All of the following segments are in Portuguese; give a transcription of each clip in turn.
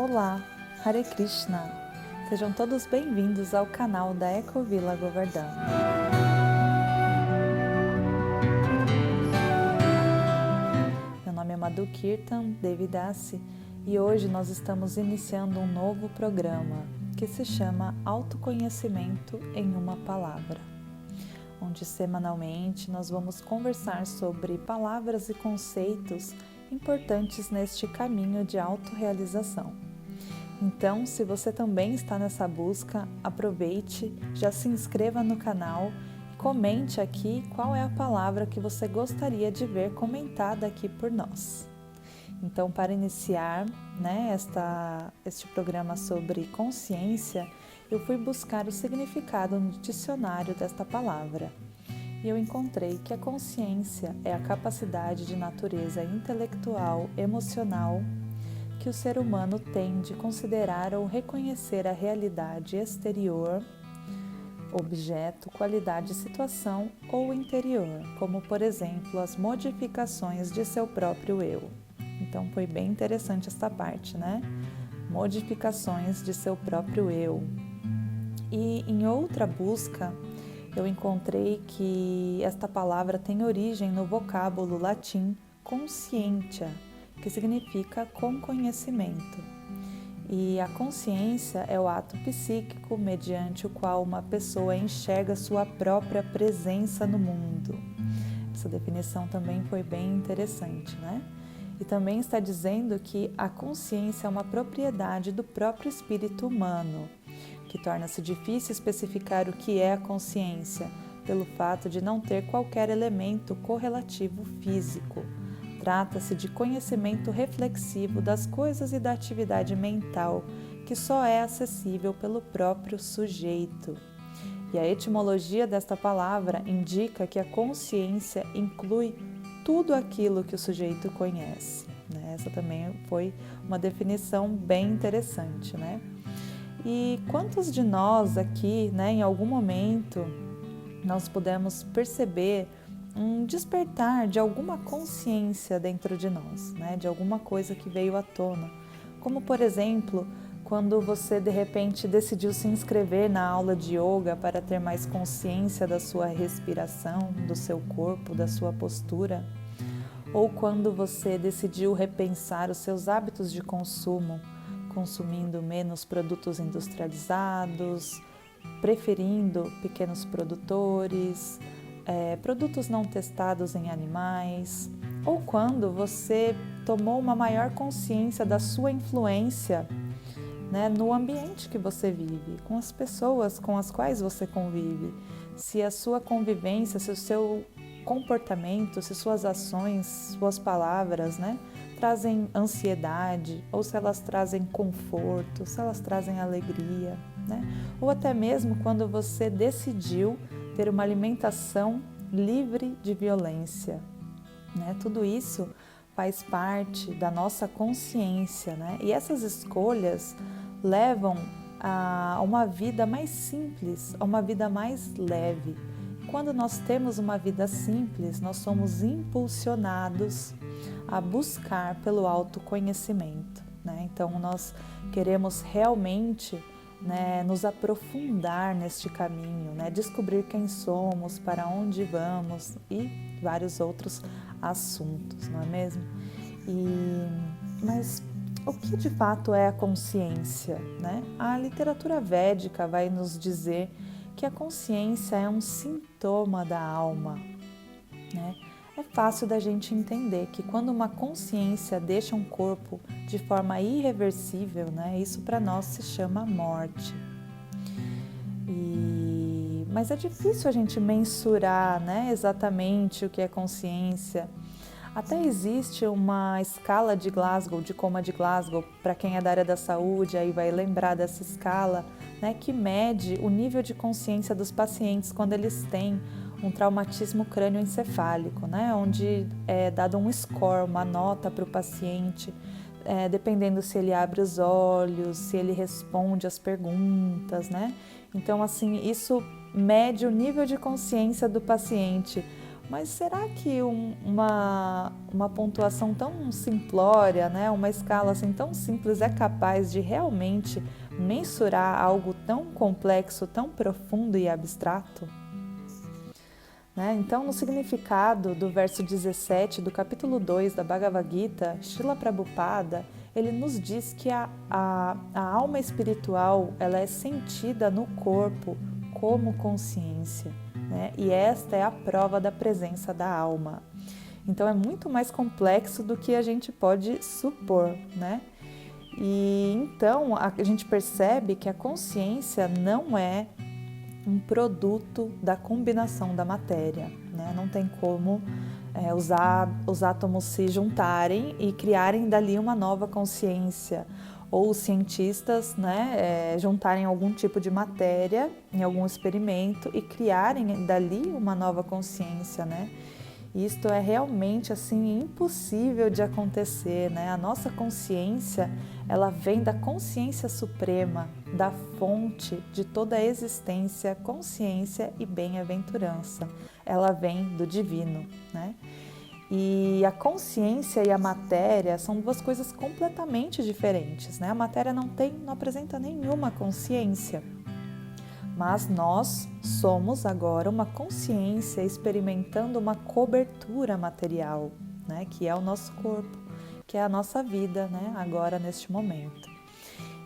Olá, Hare Krishna! Sejam todos bem-vindos ao canal da Ecovila Govardhan. Meu nome é Madhu Kirtan Devidasi e hoje nós estamos iniciando um novo programa que se chama Autoconhecimento em uma Palavra, onde semanalmente nós vamos conversar sobre palavras e conceitos importantes neste caminho de autorrealização. Então, se você também está nessa busca, aproveite, já se inscreva no canal e comente aqui qual é a palavra que você gostaria de ver comentada aqui por nós. Então, para iniciar este programa sobre consciência, eu fui buscar o significado no dicionário desta palavra. E eu encontrei que a consciência é a capacidade de natureza intelectual, emocional, que o ser humano tem de considerar ou reconhecer a realidade exterior, objeto, qualidade, situação ou interior, como, por exemplo, as modificações de seu próprio eu. Então, foi bem interessante esta parte, né? Modificações de seu próprio eu. E em outra busca, eu encontrei que esta palavra tem origem no vocábulo latim conscientia, que significa com conhecimento. E a consciência é o ato psíquico mediante o qual uma pessoa enxerga sua própria presença no mundo. Essa definição também foi bem interessante, né? E também está dizendo que a consciência é uma propriedade do próprio espírito humano, que torna-se difícil especificar o que é a consciência, pelo fato de não ter qualquer elemento correlativo físico. Trata-se de conhecimento reflexivo das coisas e da atividade mental, que só é acessível pelo próprio sujeito. E a etimologia desta palavra indica que a consciência inclui tudo aquilo que o sujeito conhece. Essa também foi uma definição bem interessante, né? E quantos de nós aqui, em algum momento, nós pudemos perceber um despertar de alguma consciência dentro de nós, de alguma coisa que veio à tona? Como, por exemplo, quando você de repente decidiu se inscrever na aula de yoga para ter mais consciência da sua respiração, do seu corpo, da sua postura, ou quando você decidiu repensar os seus hábitos de consumo, consumindo menos produtos industrializados, preferindo pequenos produtores, produtos não testados em animais, ou quando você tomou uma maior consciência da sua influência, no ambiente que você vive, com as pessoas com as quais você convive, se a sua convivência, se o seu comportamento, se suas ações, suas palavras, trazem ansiedade, ou se elas trazem conforto, se elas trazem alegria, ou até mesmo quando você decidiu ter uma alimentação livre de violência, Tudo isso faz parte da nossa consciência, E essas escolhas levam a uma vida mais simples, a uma vida mais leve. Quando nós temos uma vida simples, nós somos impulsionados a buscar pelo autoconhecimento, Então, nós queremos realmente nos aprofundar neste caminho, descobrir quem somos, para onde vamos e vários outros assuntos, não é mesmo? Mas o que de fato é a consciência, A literatura védica vai nos dizer que a consciência é um sintoma da alma, É fácil da gente entender que quando uma consciência deixa um corpo de forma irreversível, isso para nós se chama morte. Mas é difícil a gente mensurar, exatamente o que é consciência. Até existe uma escala de Glasgow, de coma de Glasgow, para quem é da área da saúde, aí vai lembrar dessa escala, que mede o nível de consciência dos pacientes quando eles têm um traumatismo crânioencefálico, onde é dado um score, uma nota para o paciente, dependendo se ele abre os olhos, se ele responde as perguntas, Então, assim, isso mede o nível de consciência do paciente. Mas será que uma pontuação tão simplória, né, uma escala assim tão simples é capaz de realmente mensurar algo tão complexo, tão profundo e abstrato? Né? Então, no significado do verso 17 do capítulo 2 da Bhagavad Gita, Srila Prabhupada, ele nos diz que a alma espiritual ela é sentida no corpo como consciência, né? E esta é a prova da presença da alma. Então é muito mais complexo do que a gente pode supor, né? E então a gente percebe que a consciência não é um produto da combinação da matéria, né? Não tem como os átomos se juntarem e criarem dali uma nova consciência, ou os cientistas, né, juntarem algum tipo de matéria em algum experimento e criarem dali uma nova consciência, né? Isto é realmente assim impossível de acontecer, né? A nossa consciência, ela vem da consciência suprema, da fonte de toda a existência, consciência e bem-aventurança. Ela vem do divino, né? E a consciência e a matéria são duas coisas completamente diferentes, né? A matéria não apresenta nenhuma consciência, mas nós somos agora uma consciência experimentando uma cobertura material, né? Que é o nosso corpo, que é a nossa vida, né? Agora neste momento.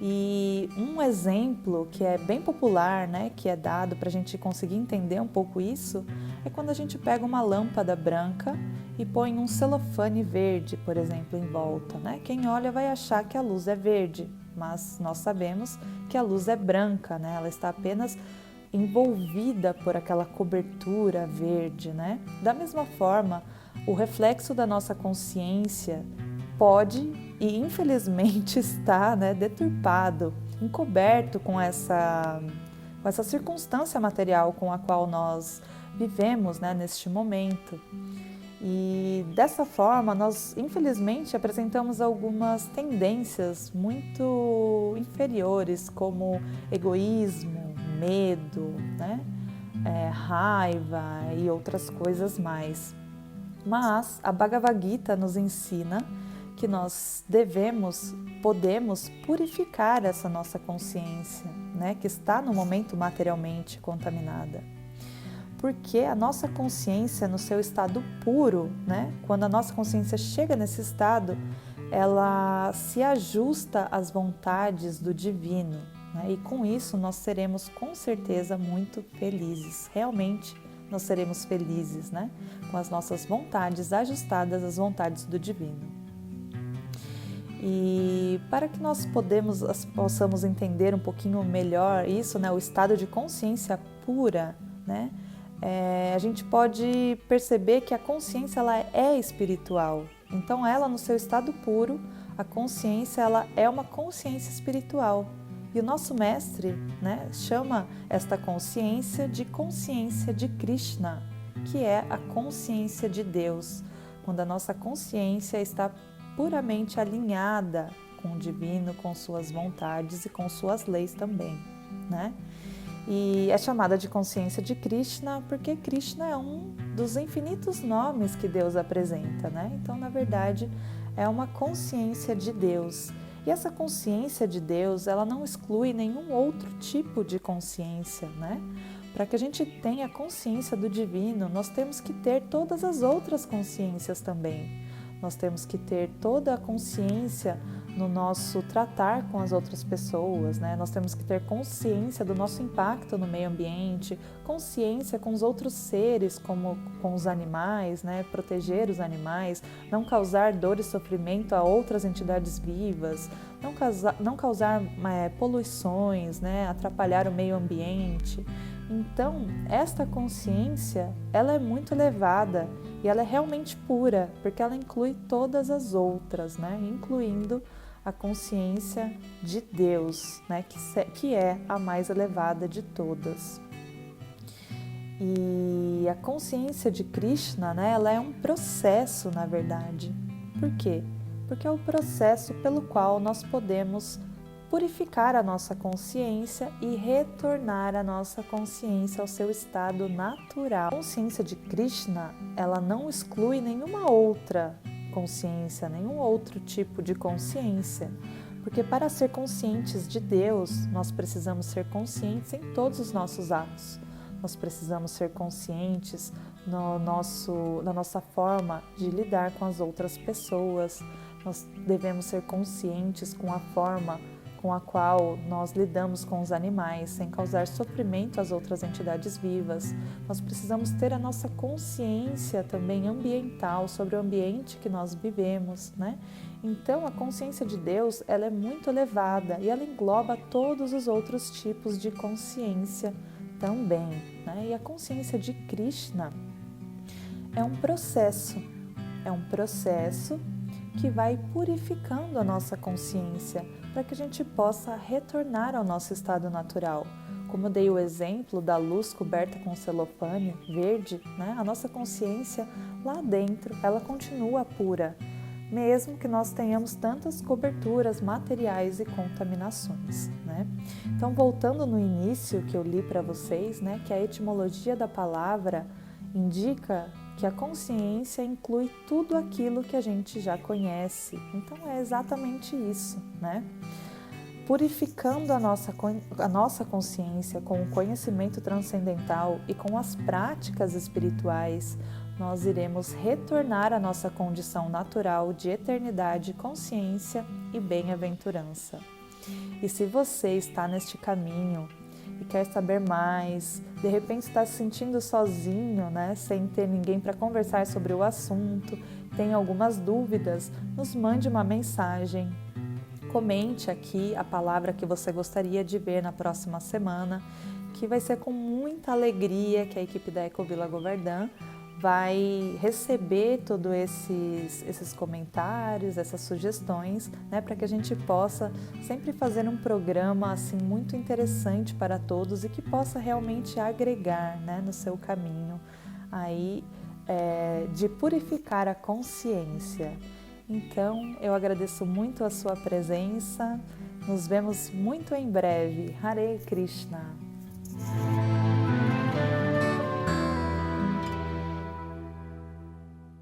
E um exemplo que é bem popular, né, que é dado para a gente conseguir entender um pouco isso, é quando a gente pega uma lâmpada branca e põe um celofane verde, por exemplo, em volta, né? Quem olha vai achar que a luz é verde, mas nós sabemos que a luz é branca, né? Ela está apenas envolvida por aquela cobertura verde, né? Da mesma forma, o reflexo da nossa consciência pode e infelizmente está, né, deturpado, encoberto com essa circunstância material com a qual nós vivemos, né, neste momento. E dessa forma, nós infelizmente apresentamos algumas tendências muito inferiores, como egoísmo, medo, né, raiva e outras coisas mais. Mas a Bhagavad Gita nos ensina que nós podemos purificar essa nossa consciência, né, que está no momento materialmente contaminada. Porque a nossa consciência no seu estado puro, né, quando a nossa consciência chega nesse estado, ela se ajusta às vontades do divino, né, e com isso nós seremos com certeza muito felizes, realmente nós seremos felizes, né, com as nossas vontades ajustadas às vontades do divino. E para que nós possamos entender um pouquinho melhor isso, né, o estado de consciência pura, né, a gente pode perceber que a consciência ela é espiritual. Então, ela no seu estado puro, a consciência ela é uma consciência espiritual. E o nosso mestre, né, chama esta consciência de Krishna, que é a consciência de Deus, quando a nossa consciência está puramente alinhada com o divino, com suas vontades e com suas leis também, né? E é chamada de consciência de Krishna porque Krishna é um dos infinitos nomes que Deus apresenta, né? Então, na verdade, é uma consciência de Deus. E essa consciência de Deus, ela não exclui nenhum outro tipo de consciência, né? Para que a gente tenha consciência do divino, nós temos que ter todas as outras consciências também. Nós temos que ter toda a consciência no nosso tratar com as outras pessoas, né? Nós temos que ter consciência do nosso impacto no meio ambiente, consciência com os outros seres, como com os animais, né? Proteger os animais, não causar dor e sofrimento a outras entidades vivas, não causar poluições, né? Atrapalhar o meio ambiente. Então, esta consciência, ela é muito elevada e ela é realmente pura, porque ela inclui todas as outras, né? Incluindo a consciência de Deus, né? Que é a mais elevada de todas. E a consciência de Krishna, né? Ela é um processo, na verdade. Por quê? Porque é o processo pelo qual nós podemos purificar a nossa consciência e retornar a nossa consciência ao seu estado natural. A consciência de Krishna, ela não exclui nenhuma outra consciência, nenhum outro tipo de consciência, porque para ser conscientes de Deus, nós precisamos ser conscientes em todos os nossos atos. Nós precisamos ser conscientes na nossa forma de lidar com as outras pessoas. Nós devemos ser conscientes com a forma com a qual nós lidamos com os animais, sem causar sofrimento às outras entidades vivas. Nós precisamos ter a nossa consciência também ambiental sobre o ambiente que nós vivemos, né? Então, a consciência de Deus, ela é muito elevada e ela engloba todos os outros tipos de consciência também, né? E a consciência de Krishna é um processo que vai purificando a nossa consciência para que a gente possa retornar ao nosso estado natural. Como eu dei o exemplo da luz coberta com celofane verde, né? A nossa consciência lá dentro, ela continua pura, mesmo que nós tenhamos tantas coberturas materiais e contaminações, né? Então, voltando no início que eu li para vocês, né, que a etimologia da palavra indica que a consciência inclui tudo aquilo que a gente já conhece. Então, é exatamente isso, né? Purificando a nossa consciência com o conhecimento transcendental e com as práticas espirituais, nós iremos retornar à nossa condição natural de eternidade, consciência e bem-aventurança. E se você está neste caminho e quer saber mais, de repente está se sentindo sozinho, né, sem ter ninguém para conversar sobre o assunto, tem algumas dúvidas, nos mande uma mensagem, comente aqui a palavra que você gostaria de ver na próxima semana, que vai ser com muita alegria que a equipe da Ecovila Govardhan vai receber todos esses comentários, essas sugestões, né, para que a gente possa sempre fazer um programa assim muito interessante para todos e que possa realmente agregar, né, no seu caminho aí de purificar a consciência. Então, eu agradeço muito a sua presença. Nos vemos muito em breve. Hare Krishna!